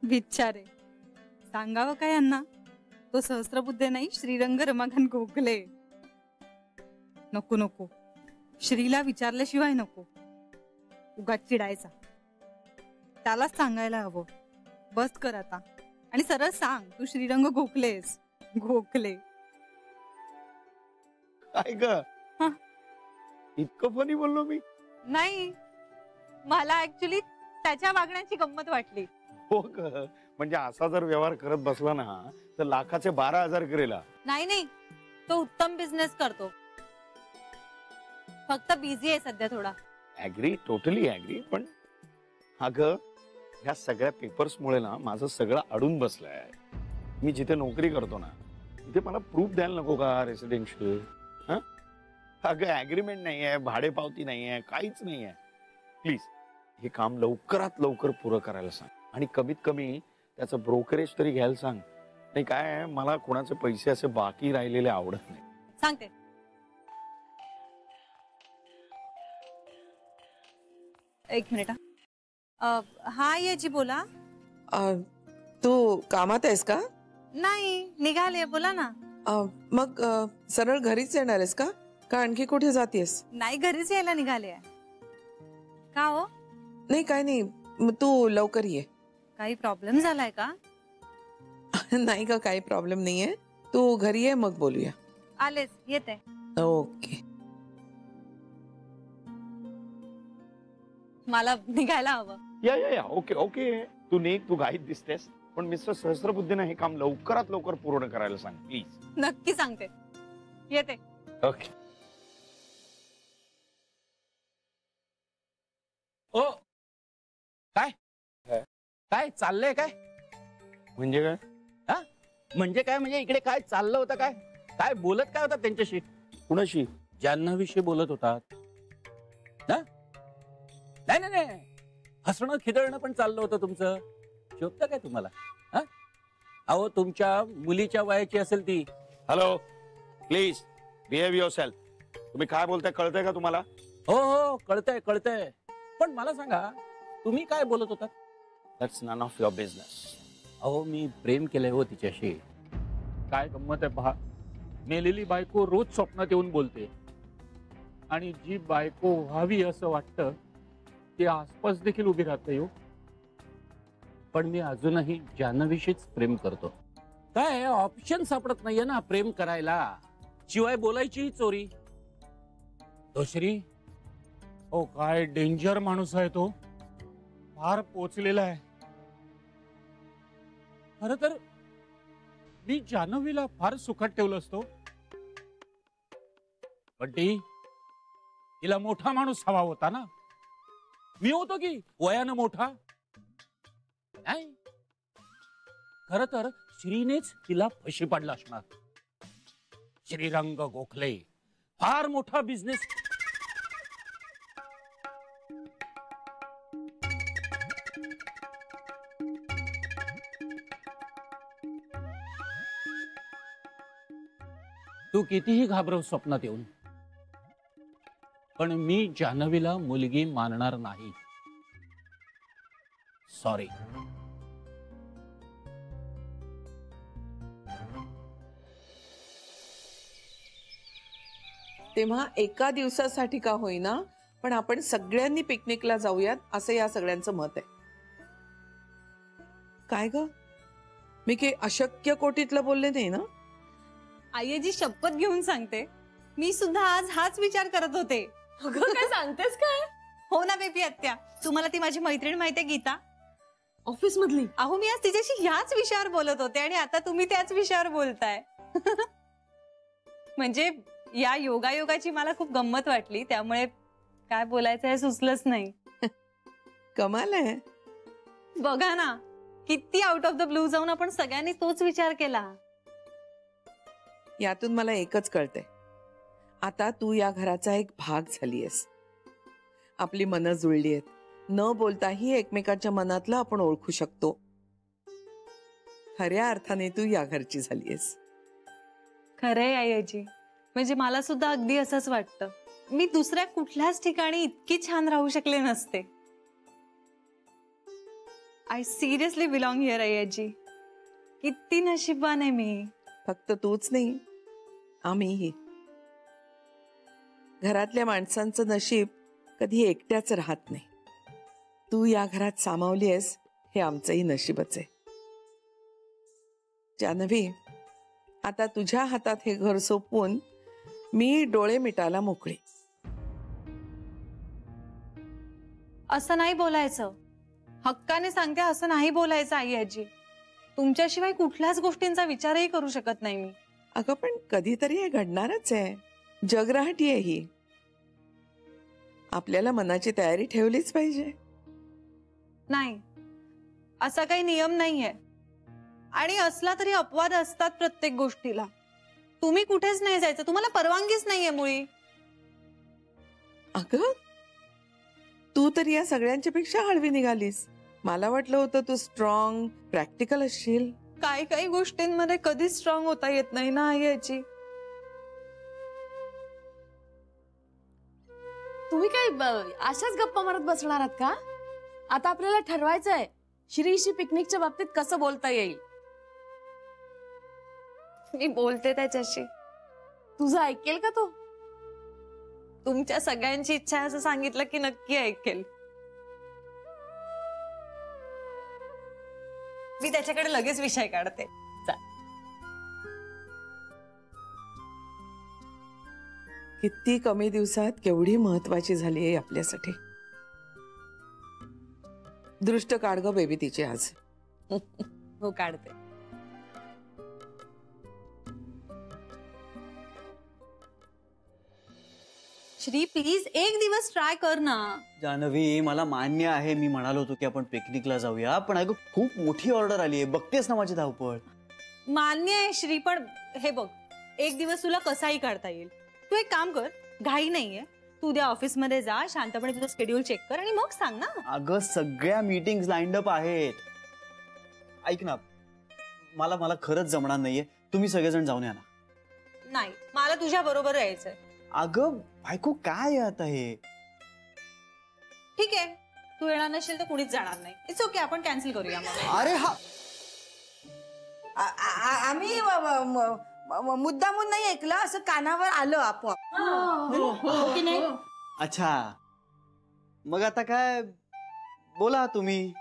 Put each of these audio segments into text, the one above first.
बिचारे, सांगावं काय यांना? तो सहस्त्रबुद्धे नाही, श्रीरंग रमाकांत गोखले. नको नको, श्रीला विचारल्याशिवाय नको. उगाच चिडायचा. त्यालाच सांगायला हवं, बस कर आता आणि सरळ सांग तू श्रीरंग गोखलेस. गोखले काय ग? इतकं फनी बोललो मी? नाही, मला ऍक्च्युली त्याच्या वागण्याची गंमत वाटली. हो ग, म्हणजे असा जर व्यवहार करत बसला ना तर लाखाचे 12,000 करेल. नाही नाही, तो उत्तम बिझनेस करतो, फक्त बिझी आहे सध्या थोडा. Agree, totally agree. पण अगं, ह्या सगळ्या पेपर्स मुळे ना माझं सगळं अडून बसलंय. मी जिथे नोकरी करतो ना तिथे मला प्रूफ द्यायला नको का रेसिडेन्शियल? अगं, ऍग्रीमेंट नाहीये, भाडे पावती नाहीये, काहीच नाहीये. प्लीज हे काम लवकरात लवकर पुरं करायला सांग आणि कमीत कमी त्याचं ब्रोकरेज तरी घ्यायला सांग. नाही काय, मला कोणाचे पैसे असे बाकी राहिलेले आवडत नाही. सांगते. एक मिनिट. हा येजी बोला. तू कामात आहेस का? नाही, निघाले. बोला ना. मग सरळ घरीच येणार आहेस का आणखी कुठे जातेस? नाही, घरीच यायला निघाले. का हो? नाही काय नाही, तू लवकर ये. काही प्रॉब्लेम झालाय का? नाही का, काही प्रॉब्लेम नाहीये. तू घरी ये, मग बोलूया. आलेच, येते. ओके. मला निघायला हवं. या ओके ओके, तू निघ, तू घाईत दिसतेस. पण मिस्टर सहस्त्रबुद्धेने हे काम लवकरात लवकर पूर्ण करायला सांग प्लीज. नक्की सांगते, येते. ओके. ओ काय काय चाललंय? काय म्हणजे काय? हा, म्हणजे काय म्हणजे इकडे काय चाललं होतं? काय काय बोलत काय होता त्यांच्याशी? कुणाशी? ज्यांनाविषयी बोलत होतात ना? नाही नाही नाही, हसणं खिदळणं पण चाललं होतं तुमचं. शोभतं काय तुम्हाला? हा, अहो तुमच्या मुलीच्या वयाची असेल ती. Hello, please behave yourself. तुम्ही काय बोलताय कळतंय का तुम्हाला? हो हो, कळतंय कळतंय. पण मला सांगा, तुम्ही काय बोलत होतात? That's none of your business. अहो मी प्रेम केलंय हो तिच्याशी. काय गंमत आहे पहा, मेलेली बायको रोज स्वप्नात येऊन बोलते आणि जी बायको व्हावी असं वाटतं ती आसपास देखील उभी राहते हो. पण मी अजूनही जान्हवीशीच प्रेम करतो. काय ऑप्शन सापडत नाहीये ना प्रेम करायला, शिवाय बोलायचीही चोरी. दोश्री, हो काय डेंजर माणूस आहे तो, फार पोचलेला आहे. खर तर मी जान्हवीला फार सुखात ठेवलं असतो, पण तिला मोठा माणूस हवा होता ना. मी होतो की वयानं मोठा. नाही, खर तर श्रीनेच तिला फशी पाडला असणार. श्रीरंग गोखले फार मोठा बिझनेस. तू कितीही घाबरव स्वप्नात येऊन, पण मी जान्हवीला मुलगी मानणार नाही. सॉरी. तेव्हा एका दिवसासाठी का होईना, पण आपण सगळ्यांनी पिकनिकला जाऊयात असं या सगळ्यांचं मत आहे. काय ग, मी काही अशक्य कोटीतलं बोलले नाही ना? आईजी शपथ घेऊन सांगते, मी सुद्धा आज हाच विचार करत होते. अगं काय सांगतेस काय? हो ना बेबी आत्या, तुम्हाला ती माझी मैत्रीण माहिती आहे गीता, ऑफिस मधली? अहो मी आज तिच्याशी ह्याच विषयावर बोलत होते आणि आता तुम्ही त्याच विषयावर बोलताय. म्हणजे या योगायोगाची मला खूप गंमत वाटली, त्यामुळे काय बोलायचं हे सुचलंच नाही. कमाल आहे. बघा ना, किती आउट ऑफ द ब्लू जाऊन आपण सगळ्यांनी तोच विचार केला. यातून मला एकच कळतंय, आता तू या घराचा एक भाग झालीयस. आपली मनं जुळली आहेत, न बोलताही एकमेकांच्या मनातलं आपण ओळखू शकतो. खऱ्या अर्थाने तू या घरची झालीयस. खरंय आईजी, म्हणजे मला सुद्धा अगदी असंच वाटतं. मी दुसऱ्या कुठल्याच ठिकाणी इतकी छान राहू शकले नसते. I seriously belong here Ayyaji. किती नशीबवान आहे मी. फक्त तूच नाही, आम्हीही. घरातल्या माणसांचं नशीब कधी एकट्याच राहत नाही. तू या घरात सामावली आहेस हे आमचंही नशीबच आहे. जान्हवी, आता तुझ्या हातात हे घर सोपवून मी डोळे मिटायला मोकळी. असं नाही बोलायचं. हक्काने सांगते, असं नाही बोलायचं आई आजी. तुमच्याशिवाय कुठल्याच गोष्टींचा विचारही करू शकत नाही मी. अगं पण कधीतरी हे घडणारच आहे. जगराहटी आहे ही. आपल्याला मनाची तयारी ठेवलीच पाहिजे. नाही, असा काही नियम नाहीये. आणि असला तरी अपवाद असतात प्रत्येक गोष्टीला. तुम्ही कुठेच नाही जायचं, तुम्हाला परवानगीच नाहीये मुळी. अगं तू तर या सगळ्यांच्या पेक्षा हळवी निघालीस. मला वाटलं होतं तू स्ट्रॉंग प्रॅक्टिकल असशील. काही काही गोष्टींमध्ये कधीच स्ट्रॉंग होता येत नाही ना आई आजी. तुम्ही काय अशाच गप्पा मारत बसणार आहात का? आता आपल्याला ठरवायचंय श्रीशी पिकनिकच्या बाबतीत कसं बोलता येईल. मी बोलते त्याच्याशी. तुझं ऐकेल का तो? तुमच्या सगळ्यांची इच्छा आहे असं सांगितलं की नक्की ऐकेल. मी त्याच्याकडे लगेच विषय काढते. किती कमी दिवसात केवढी महत्वाची झाली आहे आपल्यासाठी. दृष्ट काढ ग बेबी तिची आज. हो काढते. श्री प्लीज एक दिवस ट्राय कर ना. जानवी, मला मान्य आहे, मी म्हणालो होतो की आपण पिकनिकला जाऊया, पण अगं खूप मोठी ऑर्डर आली आहे, बघतेस ना माझी धावपळ. मान्य आहे श्री, पण हे बघ, एक दिवस तुला कसाही काढता येईल. तू एक काम कर, घाई नाहीये, तू उद्या ऑफिस मध्ये जा, शांतपणे तुझं शेड्यूल चेक कर आणि मग सांग ना. अगं सगळ्या मीटिंग्स लाईन्ड अप आहेत. ऐक ना, मला खरंच जमणार नाहीये, तुम्ही सगळेजण जाऊन या ना. नाही, मला तुझ्या बरोबर यायचंय. अगं बायको, काय आता हे? ठीक आहे, तू येणार नसेल तर कुणीच जाणार नाही. इट्स ओके, आपण कॅन्सल करूया मग. अरे हा, आम्ही मुद्दामून नाही ऐकलं, असं कानावर आलं आपोआप. हो की नाही? अच्छा, मग आता काय, बोला तुम्ही.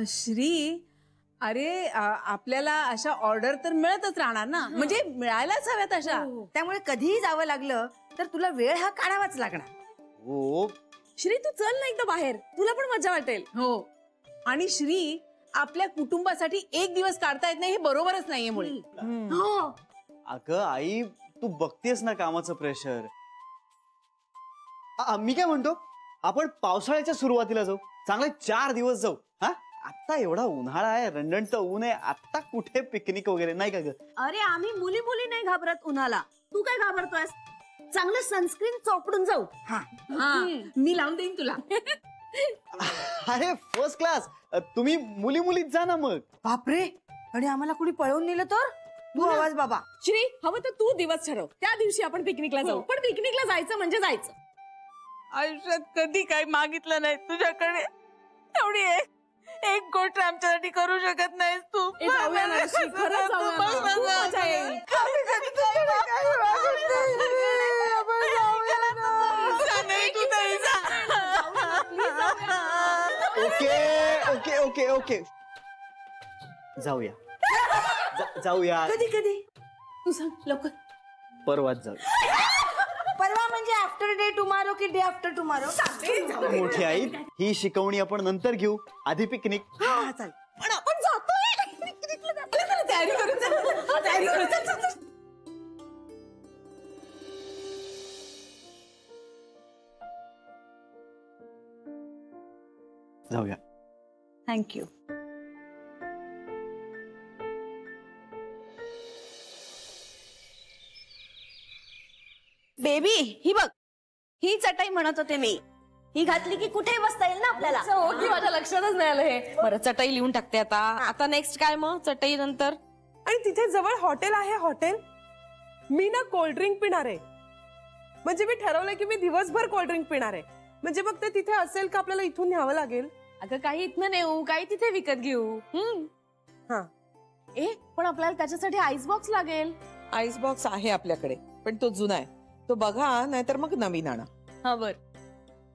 श्री, अरे आपल्याला अशा ऑर्डर तर मिळतच राहणार ना, म्हणजे मिळायलाच हव्यात अशा. त्यामुळे कधीही जावं लागलं तर तुला वेळ हा काढावाच लागणार. हो श्री, तू चल ना एकदा बाहेर, तुला पण मजा वाटेल. हो, आणि श्री, आपल्या कुटुंबासाठी एक दिवस काढता येत नाही हे बरोबरच नाहीये मुळे. अगं आई, तू बघतेस ना कामाचं प्रेशर. मी काय म्हणतो, आपण पावसाळ्याच्या सुरुवातीला जाऊ, चांगले 4 दिवस जाऊ. हा, आता एवढा उन्हाळा आहे, रंडणचं ऊन आहे, आता कुठे पिकनिक वगैरे नाही का ग? अरे आम्ही मुली नाही घाबरत उन्हाला. तू काय घाबरतोयस? चांगलं सनस्क्रीन चोपडून जाऊ. मी लावून देईन तुला. अरे फर्स्ट क्लास, तुम्ही मुलीत जा ना मग. बापरे, आणि आम्हाला कुणी पळवून नेलं तर? तू आवाज बाबा. श्री, हवं तर तू दिवस ठरव, त्या दिवशी आपण पिकनिकला जाऊ. पण पिकनिकला जायचं म्हणजे जायचं. आयुष्यात कधी काही मागितलं नाही तुझ्याकडे, एवढी एक गोष्ट आमच्यासाठी करू शकत नाहीस तू. जाऊया ना श्री, खरंच जाऊया ना. खूप मजा येईल. ओके ओके ओके, जाऊया जाऊया. कधी तू सांग लवकर. परवाच जाऊया. परवा म्हणजे आफ्टर डे टुमारो की डे आफ्टर टुमारो? मोठी आई, ही शिकवणी आपण नंतर घेऊ, आधी पिकनिक. चाल. पण आपण जातोय तयारी करू. जाऊया. थँक्यू. बेबी, ही बघ, ही चटाई म्हणत होते मी. ही घातली की कुठे बसता येईल ना आपल्याला. माझ्या लक्षातच नाही आलं हे. बरं, चटई लिहून टाकते आता नेक्स्ट काय मग चटई नंतर? आणि तिथे जवळ हॉटेल आहे. हॉटेल, मी ना कोल्ड्रिंक पिणार आहे. म्हणजे मी ठरवलंय की मी दिवसभर कोल्ड्रिंक पिणार आहे. म्हणजे मग ते तिथे असेल का आपल्याला इथून न्यावं लागेल? अगं काही इथनं नेऊ, काही तिथे विकत घेऊ. हा. पण आपल्याला त्याच्यासाठी आईस बॉक्स लागेल. आईस बॉक्स आहे आपल्याकडे, पण तो जुना आहे. तो बघा, नाहीतर मग नवीन आणा. हा बर.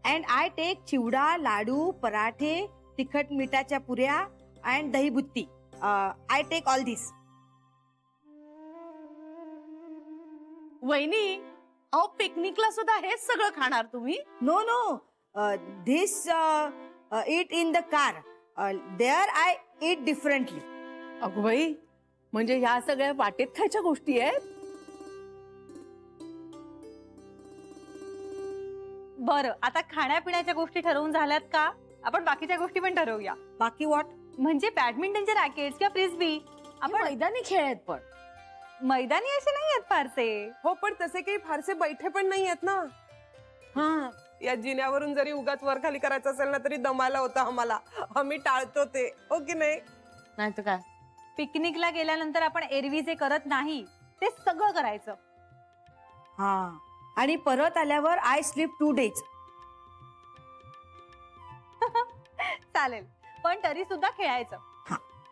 And I take chivda, laddu, पराठे, तिखट मिठाच्या पुऱ्या and dahi butti. I take all this. वहिनी, अहो पिकनिकला सुद्धा हेच सगळं खाणार तुम्ही? No no, this eat in the car. There I eat differently. अगं बाई, म्हणजे ह्या सगळ्या वाटेत खायच्या गोष्टी आहेत. बरं, आता खाण्यापिण्याच्या गोष्टी ठरवून झाल्यात का? आपण बाकीच्या गोष्टी पण ठरवूया. बाकी वॉट? म्हणजे बॅडमिंटनचे रॅकेट्स किंवा फ्रिस्बी. आपण मैदानी खेळ आहेत पण. मैदानी असे नाही आहेत फारसे. हो, पण तसे काही फारसे बैठे पण नाही आहेत ना. हा, या जिन्यावरून जरी उगाच वर खाली करायचं असेल ना तरी दमायला होतं आम्हाला. आम्ही टाळतो ते, हो की नाही? नाही तर काय. पिकनिकला गेल्यानंतर आपण एरवी जे करत नाही ते सगळं करायचं. हा. आणि परत आल्यावर आय स्लीप 2 days. चालेल, पण तरी सुद्धा खेळायचं.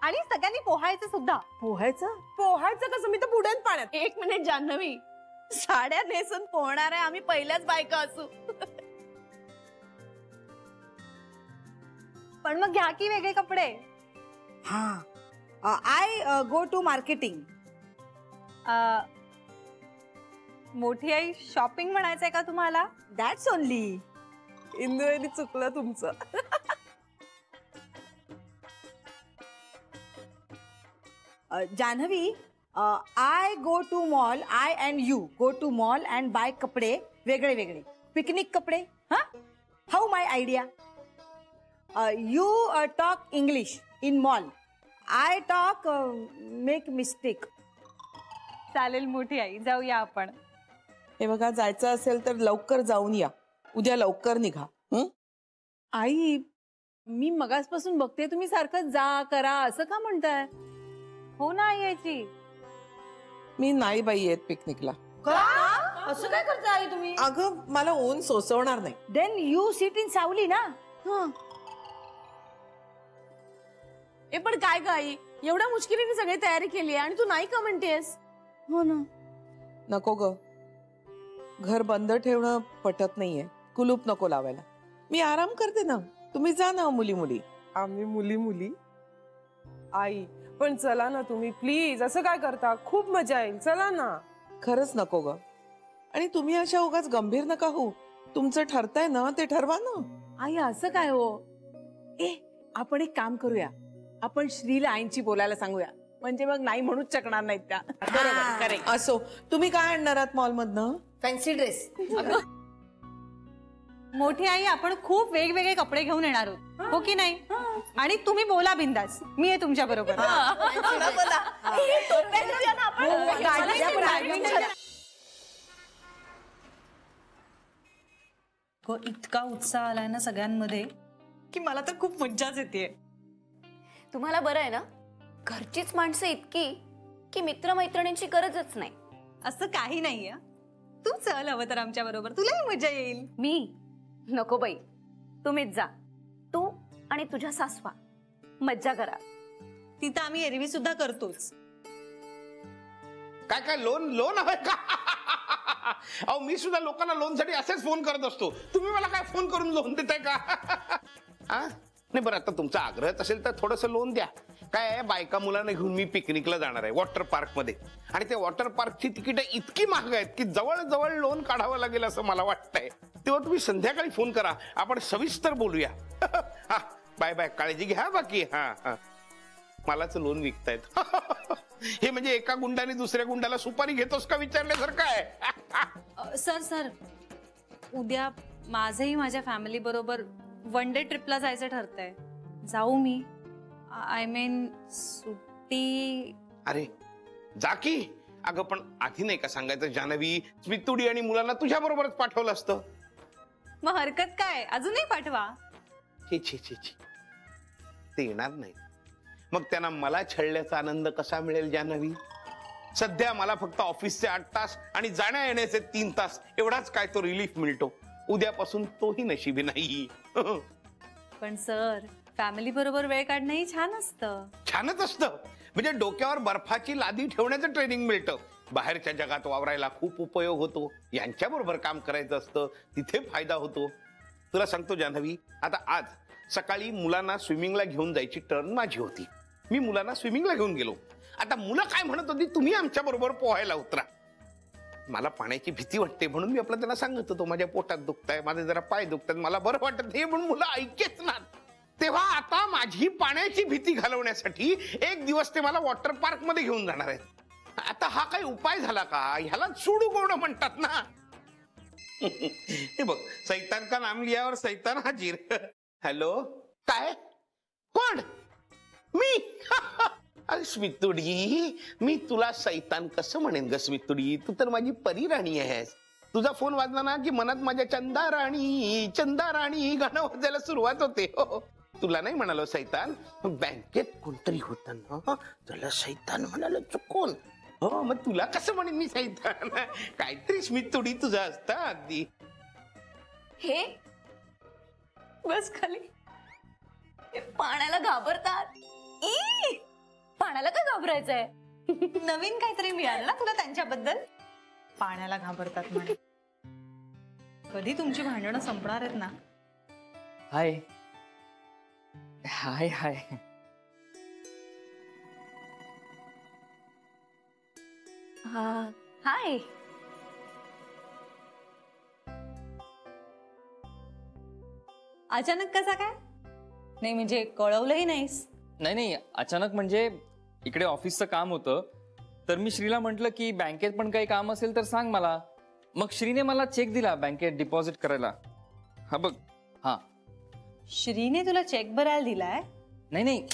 आणि सगळ्यांनी पोहायचं सुद्धा. पोहायचं कसं? मी तर बुडेन पाण्यात. 1 मिनिट जान्हवी, साड्या नेसून पोहणार आहे आम्ही पहिल्याच बायका असू. पण मग घ्या की वेगळे कपडे. हा. I go to marketing. मोठी आई शॉपिंग म्हणायचंय का तुम्हाला? That's only. इंदुवहिनी, चुकलं तुमचं. Janhavi, I go to mall. I and you go to mall and buy कपडे वेगळे वेगळे. पिकनिक कपडे. हा, how my idea. You talk English in mall. I talk make mistake. चालेल मोठी आई, जाऊया आपण. हे बघा, जायचं असेल तर लवकर जाऊन या. उद्या लवकर निघा. आई, मी मगासपासून बघते तुम्ही सारखं जा करा असं का म्हणताय? हो ना आई यायची. मी नाही बाई येत पिकनिकला. असं काय करता आई तुम्ही? अगं, मला ऊन सोसवणार नाही. देन यू सिट इन सावली ना. पण काय ग आई, एवढ्या मुश्किलीने सगळी तयारी केली आणि तू नाही का म्हणतेस? हो ना. नको ग, घर बंद ठेवणं पटत नाहीये. कुलूप नको लावायला. मी आराम करते ना. तुम्ही जा ना मुली मुली. आम्ही मुली मुली? आई, पण चला ना तुम्ही प्लीज. असं काय करता? खूप मजा येईल. चला ना. खरंच नको ग. आणि तुम्ही अशा उगाच गंभीर नका हो. तुमचं ठरतंय ना ते ठरवा ना. आई असं काय हो? आपण एक काम करूया, आपण श्रीला आईंची बोलायला सांगूया, म्हणजे मग नाही म्हणूच चकणार नाहीत त्या. बरोबर, करेक्ट. असो, तुम्ही काय आणणार आहात मॉल मधनं? Fancy dress. मोठी आई, आपण खूप वेगवेगळे कपडे घेऊन येणार आहोत, हो की नाही? आणि तुम्ही बोला बिंदास, मी आहे तुमच्या बरोबर. इतका उत्साह आलाय ना सगळ्यांमध्ये की मला तर खूप मज्जाच येते. तुम्हाला बरं आहे ना, घरचीच माणसं इतकी की मित्रमैत्रिणींची गरजच नाही. असं काही नाहीये. तू चल हवं तर आमच्या बरोबर, तुलाही मजा येईल. मी नको बाई, तुम्हीच जा. तू आणि तुझ्या सासवा मज्जा करा. तिथं आम्ही एरवी सुद्धा करतोच. काय काय लोन हवंय का? अहो, मी सुद्धा लोकांना लोनसाठी असेच फोन करत असतो. तुम्ही मला काय फोन करून लोन देताय का? नाही, बरं, आता तुमचा आग्रह असेल तर थोडस लोन द्या. काय आहे, बायका मुलांना घेऊन मी पिकनिकला जाणार आहे वॉटर पार्क मध्ये. आणि त्या वॉटर पार्कची तिकीट इतकी महाग आहेत की जवळ जवळ लोन काढावं लागेल असं मला वाटतंय. तेव्हा तुम्ही संध्याकाळी फोन करा, आपण सविस्तर बोलूया. हा, बाय बाय, काळजी घ्या. बाकी हा, मलाच लोन विकतायत. हे म्हणजे एका गुंडाने दुसऱ्या गुंडाला सुपारी घेतोस का विचारल्यासारखं आहे. सर, उद्या माझंही माझ्या फॅमिली बरोबर वन डे ट्रिपला जायचं ठरतंय. जाऊ मी? आय मीन सुट्टी. अरे जा की. अगं, पण आधी नाही का सांगायचं जान्हवी, स्मितुडी आणि मुलांना तुझ्या बरोबरच पाठवलं असतं. मग हरकत काय, अजूनही पाठवा. छे छे छे छे, ते येणार नाही. मग त्यांना मला छळल्याचा आनंद कसा मिळेल जान्हवी? सध्या मला फक्त ऑफिसचे 8 तास आणि जाण्या येण्याचे 3 तास एवढाच काय तो रिलीफ मिळतो. उद्यापासून तोही नशिबी नाही. पण सर, फॅमिली बरोबर वेळ काढणंही छान असतं. छानच असतं. म्हणजे डोक्यावर बर्फाची लादी ठेवण्याचं ट्रेनिंग मिळतं. बाहेरच्या जगात वावरायला खूप उपयोग होतो. यांच्या बरोबर काम करायचं असतं, तिथे फायदा होतो. तुला सांगतो जान्हवी, आता आज सकाळी मुलांना स्विमिंगला घेऊन जायची टर्न माझी होती. मी मुलांना स्विमिंगला घेऊन गेलो. आता मुलं काय म्हणत होती, तुम्ही आमच्या बरोबर पोहायला उतरा. मला पाण्याची भीती वाटते म्हणून मी आपलं त्यांना सांगत होतो, माझ्या पोटात दुखतंय, माझे जरा पाय दुखतात, मला बरं वाटत नाही म्हणून मुलं ऐकेच ना. तेव्हा आता माझी पाण्याची भीती घालवण्यासाठी एक दिवस ते मला वॉटर पार्क मध्ये घेऊन जाणार आहेत. आता हा काही उपाय झाला का? ह्याला सुडूगोड म्हणतात ना. हे बघ, सैतान का नाम लियावर सैतान हाजीर. हॅलो, काय? कोण? मी? स्मितुडी, मी तुला सैतान कसं म्हणेन ग स्मितुडी? तू तर माझी परी राणी आहेस. तुझा फोन वाजला ना की मनात माझ्या चंदा राणी गाणं वाजायला सुरुवात होते. हो, तुला नाही म्हणालो सैतान, बँकेत कोणतरी होत ना, तुला सैतान म्हणालो चुकून. हो, मग तुला कसं म्हणेन मी सैतान? काहीतरी स्मितुडी तुझा असता अगदी. हे बस खाली. पाण्याला घाबरतात. पाण्याला काय घाबरायचंय? नवीन काहीतरी मिळालं ना तुला त्यांच्याबद्दल? पाण्याला घाबरतात म्हणे. कधी तुमची भांडणं संपणार आहेत ना? हाय हाय हाय. हाय. अचानक कसा काय? नाही म्हणजे कळवलंही नाहीस? नाही, अचानक म्हणजे इकडे ऑफिसचं काम होतं, तर मी श्रीला म्हटलं की बँकेत पण काही काम असेल तर सांग मला. मग श्रीने मला चेक दिला बँकेत डिपॉझिट करायला. हा बघ. हा, श्रीने तुला चेक भरायला दिलाय? नाही,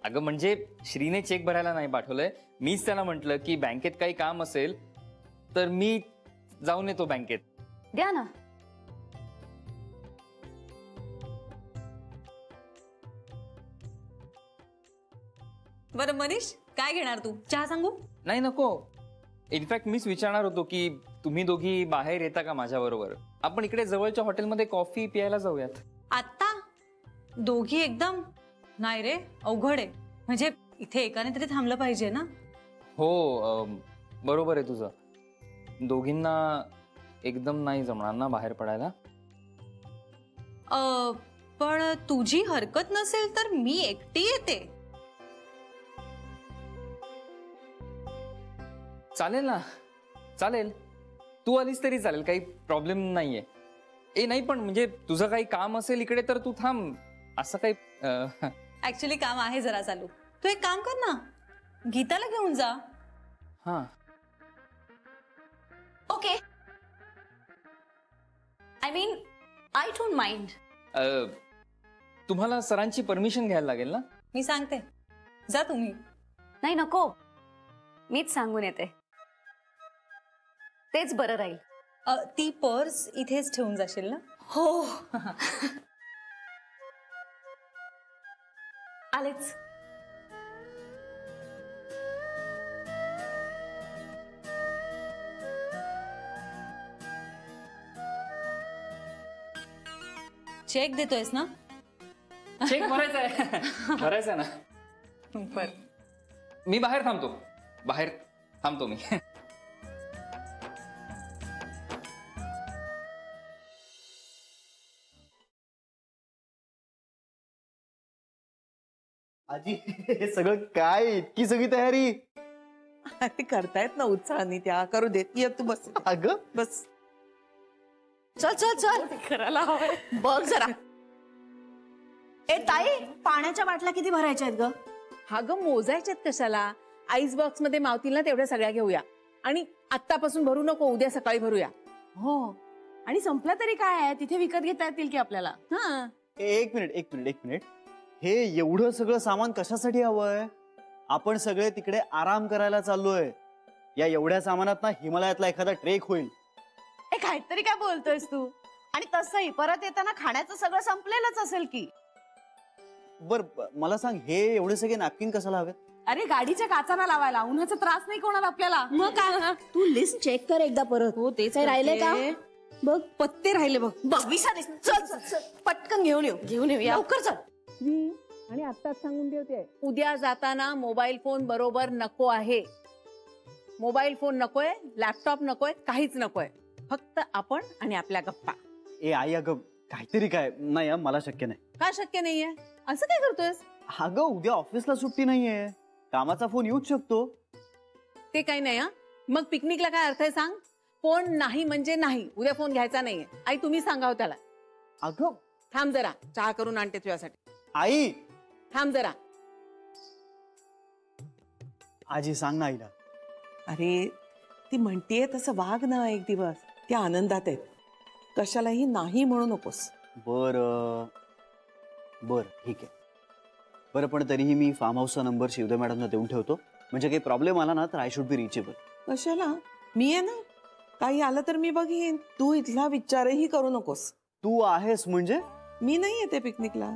अगं म्हणजे श्रीने चेक भरायला नाही पाठवलंय. मीच त्याला म्हटलं की बँकेत काही काम असेल तर मी जाऊन येतो बँकेत. द्या ना. बरं मनीष, काय घेणार तू? चहा सांगू? नाही, नको. इनफॅक्ट मीच विचारणार होतो की तुम्ही दोघी बाहेर येता का माझ्या बरोबर? आपण इकडे जवळच्या हॉटेलमध्ये कॉफी प्यायला जाऊयात. आता दोघी एकदम? नाही रे, अवघड आहे. म्हणजे इथे एकाने तरी थांबलं पाहिजे ना. हो, बरोबर आहे तुझं. दोघींना एकदम नाही जमणार ना बाहेर पडायला. पण तुझी हरकत नसेल तर मी एकटी येते. चालेल ना, चालेल. तू आलीस तरी चालेल, काही प्रॉब्लेम नाहीये. नाही, पण म्हणजे तुझं काही काम असेल इकडे तर तू थांब. असं काही ऍक्च्युली काम आहे जरा चालू. तू एक काम कर ना, गीताला घेऊन जा. हा, okay. I mean I don't mind. तुम्हाला सरांची परमिशन घ्यायला लागेल ना? मी सांगते, जा तुम्ही. नाही, नको. मीच सांगून येते, तेच बरं राहील. ती पर्स इथेच ठेवून जाशील ना? हो. आलेच. चेक देतोयस ना? चेक भरायचा आहे. भरायचा ना. बर, मी बाहेर थांबतो मी. आजी, हे सगळं काय? इतकी सगळी तयारी? अरे करतायत ना उत्साहाने, त्या करू देत. ये तू बस. अगं बस. चल चल चल. करायला हवंय. बघ जरा. ए ताई, पाण्याच्या बाटल्या किती भरायच्या आहेत ग? हा ग, मोजायच्यात कशाला? आईस बॉक्स मध्ये मावतील ना तेवढ्या सगळ्या घेऊया. आणि आत्तापासून भरू नको, उद्या सकाळी भरूया. हो, आणि संपला तरी काय आहे, तिथे विकत घेता येतील की आपल्याला. हा, एक मिनिट. हे एवढं सगळं सामान कशासाठी हवंय? आपण सगळे तिकडे आराम करायला चाललोय. या एवढ्या सामानात ना हिमालयातला एखादा ट्रेक होईल. ए, काहीतरी काय बोलतोयस तू? आणि तसंही परत येताना खाण्याचं सगळं संपलेलंच असेल की. बर, मला सांग, हे एवढे सगळे नॅपकिन कशाला हवेत? अरे, गाडीच्या काचाना लावायला. उन्हाचा त्रास नाही कोणाला आपल्याला. मग काय? तू लिस्ट चेक कर एकदा परत. हो, तेच राहिले का? बघ, पत्ते राहिले बघ. 22. चल चल चल, पटकन घेऊन येऊया. लवकर चल. आणि आत्ताच सांगून ठेवते, उद्या जाताना मोबाईल फोन बरोबर नको आहे. मोबाईल फोन नकोय, लॅपटॉप नकोय, काहीच नकोय. फक्त आपण आणि आपल्या गप्पा. ए आई, अगं काहीतरी काय नाही मला शक्य नाही. का शक्य नाहीये? असं काय करतोयस? अगं उद्या ऑफिसला सुट्टी नाहीये, कामाचा फोन येऊच शकतो. ते काही नाही. मग पिकनिकला काय अर्थ आहे सांग? फोन नाही म्हणजे नाही, उद्या फोन घ्यायचा नाहीये. आई तुम्ही सांगाव त्याला. अगं थांब जरा, चहा करून आणते तुझ्यासाठी. आई थांब जरा. आजी सांग ना आईला. अरे ती म्हणतीये तसं वाग ना एक दिवस. त्या आनंदात आहेत, कशालाही नाही म्हणू नकोस. बरं ठीक आहे. बरं पण तरीही मी फार्म हाऊसचा नंबर शिवदे मॅडमला देऊन ठेवतो, म्हणजे काही प्रॉब्लेम आला ना तर आय शुड बी रिचेबल. कशाला? मी आहे ना, काही आलं तर मी बघीन. तू इथला विचारही करू नकोस. तू आहेस म्हणजे? मी नाही येते पिकनिकला.